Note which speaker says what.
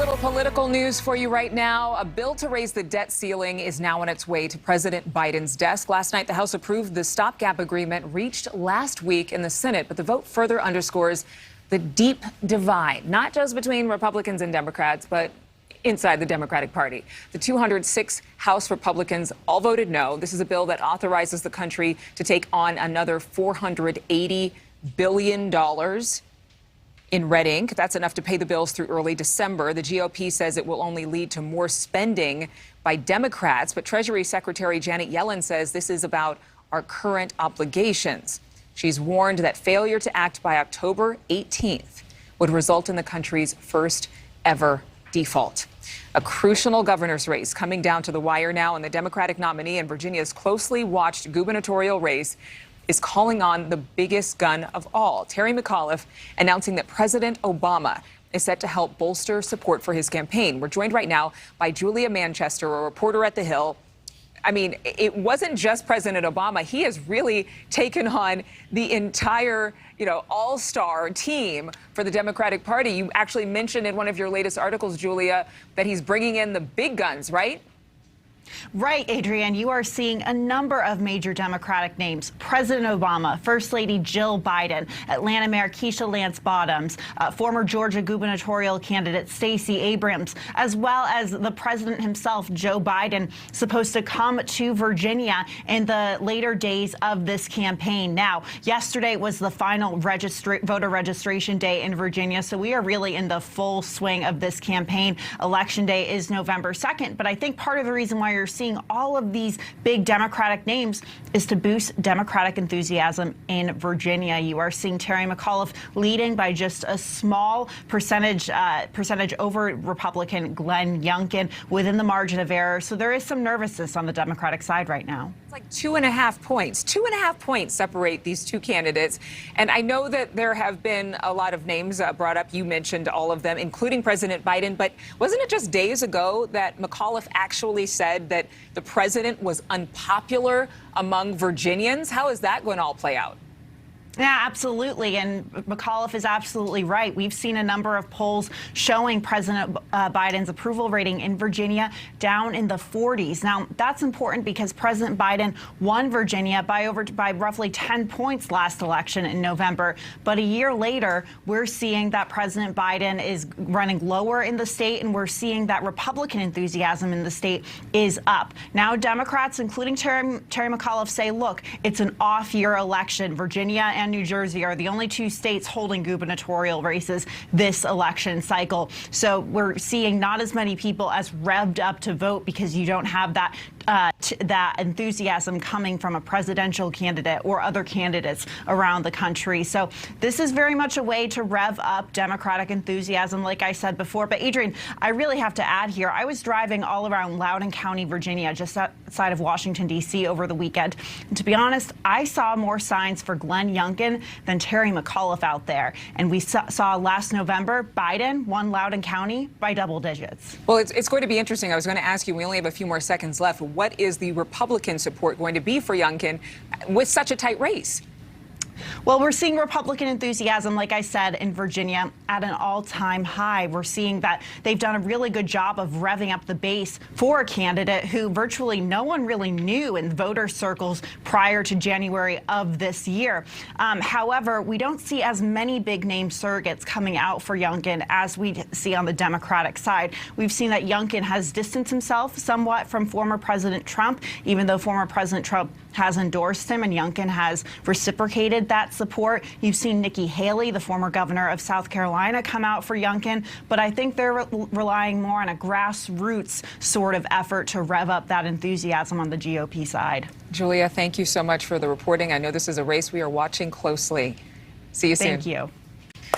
Speaker 1: little political news for you right now. A bill to raise the debt ceiling is now on its way to President Biden's desk. Last night, the House approved the stopgap agreement reached last week in the Senate, but the vote further underscores the deep divide, not just between Republicans and Democrats, but inside the Democratic Party. The 206 House Republicans all voted no. This is a bill that authorizes the country to take on another $480 billion in red ink. That's enough to pay the bills through early December. The GOP says it will only lead to more spending by Democrats, but Treasury Secretary Janet Yellen says this is about our current obligations. She's warned that failure to act by October 18th would result in the country's first ever default. A crucial governor's race coming down to the wire now, and the Democratic nominee in Virginia's closely watched gubernatorial race is calling on the biggest gun of all, Terry McAuliffe, announcing that President Obama is set to help bolster support for his campaign. We're joined right now by Julia Manchester, a reporter at The Hill. I mean, it wasn't just President Obama. He has really taken on the entire, all-star team for the Democratic Party. You actually mentioned in one of your latest articles, Julia, that he's bringing in the big guns, right?
Speaker 2: Right, Adrienne, you are seeing a number of major Democratic names. President Obama, First Lady Jill Biden, Atlanta Mayor Keisha Lance Bottoms, former Georgia gubernatorial candidate Stacey Abrams, as well as the president himself, Joe Biden, supposed to come to Virginia in the later days of this campaign. Now, yesterday was the final voter registration day in Virginia, so we are really in the full swing of this campaign. Election day is November 2nd, but I think part of the reason why you're seeing all of these big Democratic names is to boost Democratic enthusiasm in Virginia. You are seeing Terry McAuliffe leading by just a small percentage over Republican Glenn Youngkin within the margin of error. So there is some nervousness on the Democratic side right now.
Speaker 1: It's like 2.5 points. 2.5 points separate these two candidates. And I know that there have been a lot of names brought up. You mentioned all of them, including President Biden. But wasn't it just days ago that McAuliffe actually said that the president was unpopular among Virginians? How is that going to all play out?
Speaker 2: Yeah, absolutely. And McAuliffe is absolutely right. We've seen a number of polls showing President Biden's approval rating in Virginia down in the 40s. Now, that's important because President Biden won Virginia by roughly 10 points last election in November. But a year later, we're seeing that President Biden is running lower in the state, and we're seeing that Republican enthusiasm in the state is up. Now, Democrats, including Terry McAuliffe, say, look, it's an off-year election. Virginia and New Jersey are the only two states holding gubernatorial races this election cycle. So we're seeing not as many people as revved up to vote because you don't have that enthusiasm coming from a presidential candidate or other candidates around the country. So this is very much a way to rev up Democratic enthusiasm, like I said before. But Adrienne, I really have to add here, I was driving all around Loudoun County, Virginia, just outside of Washington, D.C. over the weekend. And to be honest, I saw more signs for Glenn Youngkin than Terry McAuliffe out there. And we saw last November, Biden won Loudoun County by double digits.
Speaker 1: Well, it's going to be interesting. I was going to ask you, we only have a few more seconds left. What is the Republican support going to be for Youngkin with such a tight race?
Speaker 2: Well, we're seeing Republican enthusiasm, like I said, in Virginia at an all-time high. We're seeing that they've done a really good job of revving up the base for a candidate who virtually no one really knew in voter circles prior to January of this year. However, we don't see as many big-name surrogates coming out for Youngkin as we see on the Democratic side. We've seen that Youngkin has distanced himself somewhat from former President Trump, even though former President Trump has endorsed him and Youngkin has reciprocated that support. You've seen Nikki Haley, the former governor of South Carolina, come out for Youngkin, but I think they're relying more on a grassroots sort of effort to rev up that enthusiasm on the GOP side.
Speaker 1: Julia, thank you so much for the reporting. I know this is a race we are watching closely. See you soon.
Speaker 2: Thank you.